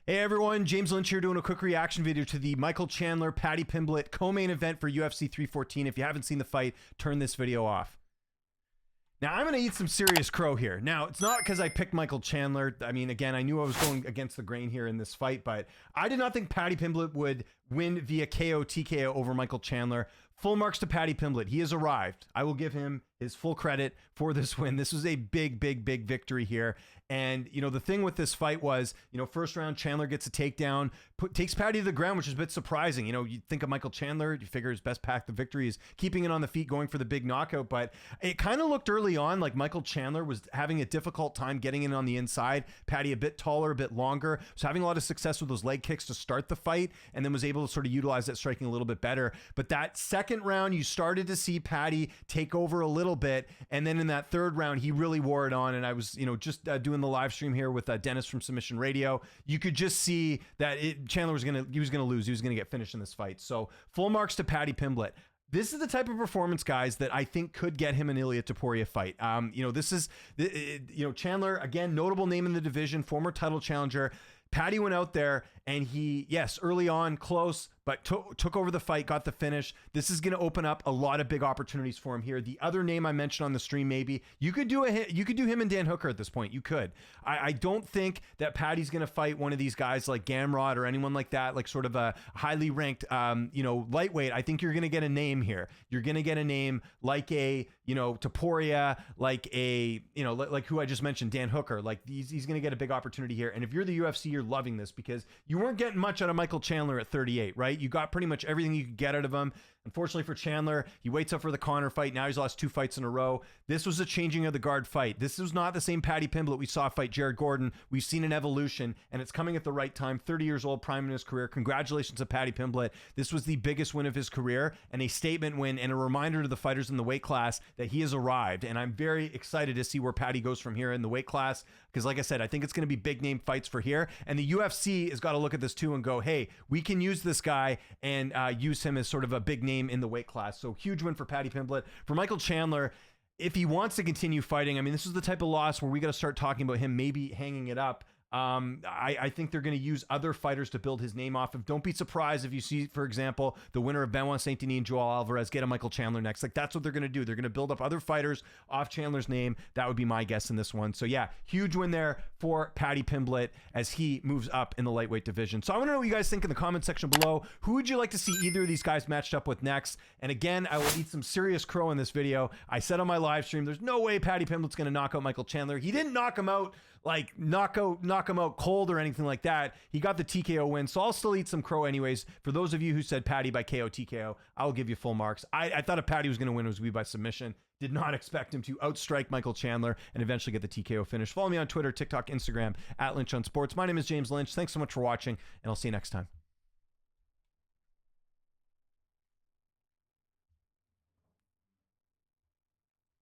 Hey everyone, James Lynch here doing a quick reaction video to the Michael Chandler, Paddy Pimblett co-main event for UFC 314. If you haven't seen the fight, turn this video off. Now, I'm going to eat some serious crow here. Now, it's not because I picked Michael Chandler. I mean, again, I knew I was going against the grain here in this fight, but I did not think Paddy Pimblett would win via KO TKO over Michael Chandler. Full marks to Paddy Pimblett. He has arrived. I will give him his full credit for this win. This was a big victory here. And, you know, the thing with this fight was, you know, first round, Chandler gets a takedown, takes Paddy to the ground, which is a bit surprising. You know, you think of Michael Chandler, you figure his best path to victory is keeping it on the feet, going for the big knockout. But it kind of looked early on like Michael Chandler was having a difficult time getting in on the inside. Paddy a bit taller, a bit longer, was having a lot of success with those leg kicks to start the fight, and then was able to sort of utilize that striking a little bit better. But that second round, you started to see Paddy take over a little bit. And then in that third round, he really wore it on. And I was, you know, just doing the live stream here with Dennis from Submission Radio. You could just see that Chandler was gonna lose. He was gonna get finished in this fight. So full marks to Paddy Pimblett. This is the type of performance, guys, that I think could get him an Ilia Topuria fight. You know, this is, you know, Chandler, again, notable name in the division, former title challenger. Paddy went out there and he, yes, early on, close, but took over the fight, got the finish. This is going to open up a lot of big opportunities for him here. The other name I mentioned on the stream, maybe you could do him and Dan Hooker at this point. You could. I don't think that Paddy's going to fight one of these guys like Gamrot or anyone like that, like sort of a highly ranked, you know, lightweight. I think you're going to get a name here. You're going to get a name like a, you know, Topuria, like a, you know, like who I just mentioned, Dan Hooker. Like he's going to get a big opportunity here. And if you're the UFC, you're loving this because you weren't getting much out of Michael Chandler at 38, right? You got pretty much everything you could get out of him. Unfortunately for Chandler, he waits up for the Conor fight. Now he's lost 2 fights in a row. This was a changing of the guard fight. This was not the same Paddy Pimblett we saw fight Jared Gordon. We've seen an evolution, and it's coming at the right time. 30 years old, prime in his career. Congratulations to Paddy Pimblett. This was the biggest win of his career and a statement win and a reminder to the fighters in the weight class that he has arrived. And I'm very excited to see where Paddy goes from here in the weight class because, like I said, I think it's going to be big name fights for here. And the UFC has got to look at this too and go, hey, we can use this guy and use him as sort of a big name in the weight class. So huge win for Paddy Pimblett. For Michael Chandler, if he wants to continue fighting, I mean, this is the type of loss where we got to start talking about him maybe hanging it up. I think they're going to use other fighters to build his name off of. Don't be surprised if you see, for example, the winner of Benoit Saint Denis and Joel Alvarez get a Michael Chandler next. Like that's what they're going to do. They're going to build up other fighters off Chandler's name. That would be my guess in this one. So yeah, huge win there for Paddy Pimblett as he moves up in the lightweight division. So I want to know what you guys think in the comment section below. Who would you like to see either of these guys matched up with next? And again, I will eat some serious crow in this video. I said on my live stream, there's no way Paddy Pimblett's going to knock out Michael Chandler. He didn't knock him out like knock him out cold or anything like that. He got the TKO win, so I'll still eat some crow anyways. For those of you who said Paddy by KO TKO, I will give you full marks. I thought if Paddy was going to win, it was going to be by submission. Did not expect him to outstrike Michael Chandler and eventually get the TKO finish. Follow me on Twitter, TikTok, Instagram, @LynchOnSports. My name is James Lynch. Thanks so much for watching, and I'll see you next time.